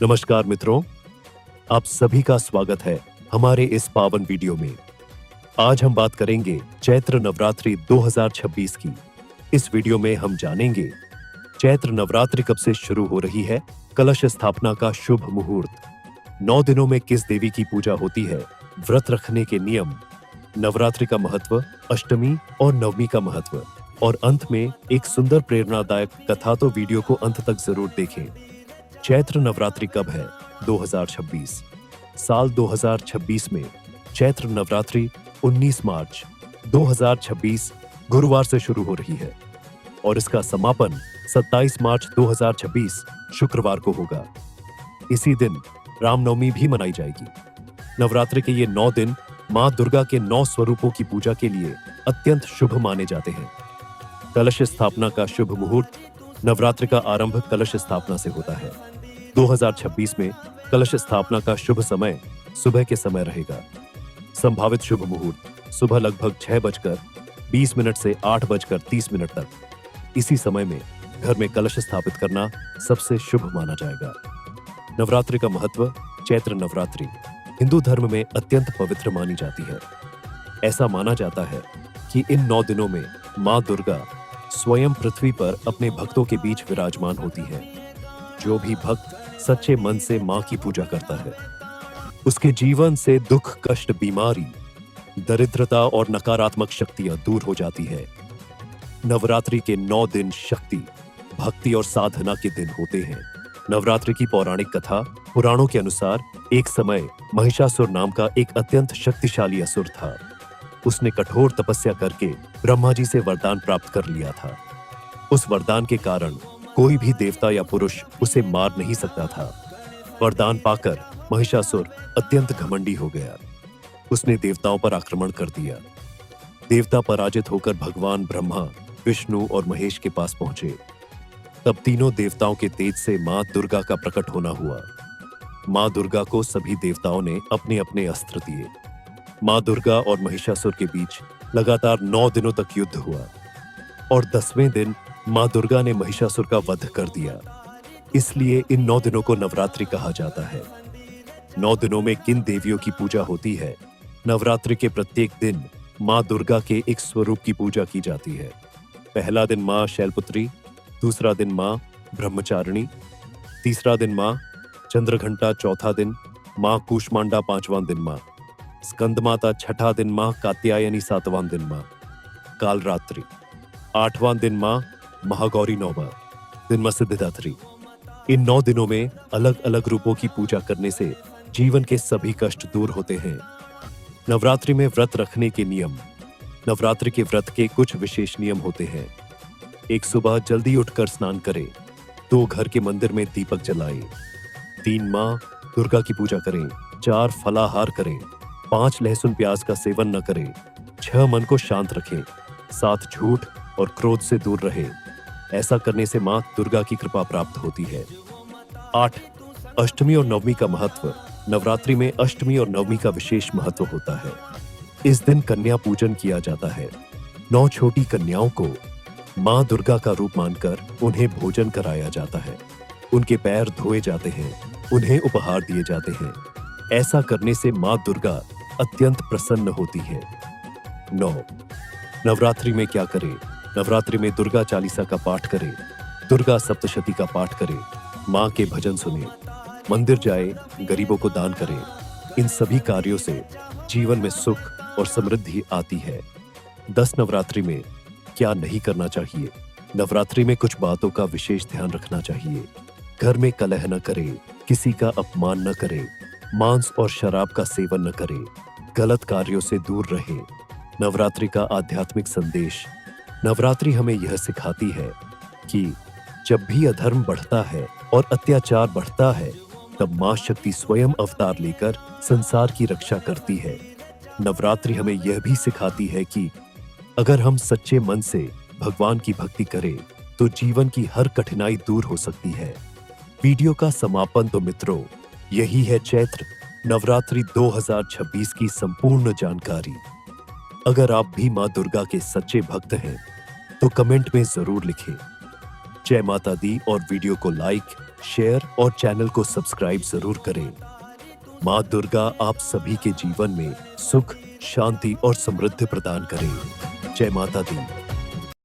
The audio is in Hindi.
नमस्कार मित्रों, आप सभी का स्वागत है हमारे इस पावन वीडियो में। आज हम बात करेंगे चैत्र नवरात्रि 2026 की। इस वीडियो में हम जानेंगे चैत्र नवरात्रि कब से शुरू हो रही है, कलश स्थापना का शुभ मुहूर्त, 9 दिनों में किस देवी की पूजा होती है, व्रत रखने के नियम, नवरात्रि का महत्व, अष्टमी और नवमी का महत्व और अंत में एक सुंदर प्रेरणादायक कथा। तो वीडियो को अंत तक जरूर देखें। चैत्र नवरात्रि कब है? 2026। साल 2026 में चैत्र नवरात्रि 19 मार्च 2026 गुरुवार से शुरू हो रही है और इसका समापन 27 मार्च 2026 शुक्रवार को होगा। इसी दिन रामनवमी भी मनाई जाएगी। नवरात्रि के ये 9 दिन मां दुर्गा के 9 स्वरूपों की पूजा के लिए अत्यंत शुभ माने जाते हैं। कलश स्थापना का शुभ मुहूर्त, नवरात्रि का आरंभ कलश स्थापना से होता है। 2026 में कलश स्थापना का शुभ समय सुबह के समय रहेगा। संभावित शुभ मुहूर्त सुबह लगभग 6:20 से 8:30 तक। इसी समय में घर में कलश स्थापित करना सबसे शुभ माना जाएगा। नवरात्रि का महत्व। चैत्र नवरात्रि हिंदू धर्म में अत्यंत पवित्र मानी जाती है। ऐसा माना जाता है कि इन 9 दिनों में मां दुर्गा स्वयं पृथ्वी पर अपने भक्तों के बीच विराजमान होती है। जो भी भक्त सच्चे मन से मां की पूजा करता है, उसके जीवन से दुख, कष्ट, बीमारी, दरिद्रता और नकारात्मक शक्तियां दूर हो जाती है। नवरात्रि के 9 दिन शक्ति, भक्ति और साधना के दिन होते हैं। नवरात्रि की पौराणिक कथा। पुराणों के अनुसार एक समय महिषासुर नाम का एक अत्यंत शक्तिशाली असुर था। उसने कठोर तपस्या करके ब्रह्मा जी से वरदान प्राप्त कर लिया था। उस वरदान के कारण कोई भी देवता या पुरुष उसे मार नहीं सकता था। वरदान पाकर महिषासुर अत्यंत घमंडी हो गया। उसने देवताओं पर आक्रमण कर दिया। देवता पराजित होकर भगवान ब्रह्मा, विष्णु और महेश के पास पहुंचे। तब तीनों देवताओं के तेज से मां दुर्गा का प्रकट होना हुआ। मां दुर्गा को सभी देवताओं ने अपने अपने अस्त्र दिए। मां दुर्गा और महिषासुर के बीच लगातार 9 दिनों तक युद्ध हुआ और 10वें दिन मां दुर्गा ने महिषासुर का वध कर दिया। इसलिए इन 9 दिनों को नवरात्रि कहा जाता है। 9 दिनों में किन देवियों की पूजा होती है? नवरात्रि के प्रत्येक दिन मां दुर्गा के एक स्वरूप की पूजा की जाती है। पहला दिन मां शैलपुत्री, दूसरा दिन मां ब्रह्मचारिणी, तीसरा दिन मां चंद्रघंटा, चौथा दिन मां कूष्मांडा, 5वां दिन मां स्कंदमाता, 6ठा दिन मां कात्यायनी, 7वां दिन मां कालरात्रि, 8वां दिन मां महागौरी, 9वां दिन मां सिद्धिदात्री। इन 9 दिनों में अलग अलग रूपों की पूजा करने से जीवन के सभी कष्ट दूर होते हैं। नवरात्रि में व्रत रखने के नियम। नवरात्रि के व्रत के कुछ विशेष नियम होते हैं। एक, सुबह जल्दी उठकर स्नान करें। 2, घर के मंदिर में दीपक जलाएं। 3, मां दुर्गा की पूजा करें। 4, फलाहार करें। 5, लहसुन प्याज का सेवन न करें। 6, मन को शांत रखें। 7, झूठ और क्रोध से दूर रहे। ऐसा करने से मां दुर्गा की कृपा प्राप्त होती है। 8, अष्टमी और नवमी का महत्व। नवरात्रि में अष्टमी और नवमी का विशेष महत्व होता है। इस दिन कन्या पूजन किया जाता है। 9 छोटी कन्याओं को मां दुर्गा का रूप मानकर उन्हें भोजन कराया जाता है। उनके पैर धोए जाते हैं, उन्हें उपहार दिए जाते हैं। ऐसा करने से मां दुर्गा अत्यंत प्रसन्न होती है। 9, नवरात्रि में क्या करें? नवरात्रि में दुर्गा चालीसा का पाठ करें, दुर्गा सप्तशती का पाठ करें, मां के भजन सुने, मंदिर जाए, गरीबों को दान करें। इन सभी कार्यों से जीवन में सुख और समृद्धि आती है। 10, नवरात्रि में क्या नहीं करना चाहिए? नवरात्रि में कुछ बातों का विशेष ध्यान रखना चाहिए। घर में कलह न करें, किसी का अपमान न करें, मांस और शराब का सेवन न करें, गलत कार्यों से दूर रहें। नवरात्रि का आध्यात्मिक संदेश। नवरात्रि हमें यह सिखाती है कि जब भी अधर्म बढ़ता है और अत्याचार बढ़ता है, तब मां शक्ति स्वयं अवतार लेकर संसार की रक्षा करती है। नवरात्रि हमें यह भी सिखाती है कि अगर हम सच्चे मन से भगवान की भक्ति करें, तो जीवन की हर कठिनाई दूर हो सकती है। वीडियो का समापन। तो मित्रों, यही है चैत्र नवरात्रि 2026 की संपूर्ण जानकारी। अगर आप भी मां दुर्गा के सच्चे भक्त हैं, तो कमेंट में जरूर लिखें। जय माता दी और वीडियो को लाइक, शेयर और चैनल को सब्सक्राइब जरूर करें। माँ दुर्गा आप सभी के जीवन में सुख, शांति और समृद्धि प्रदान करें। जय माता दी।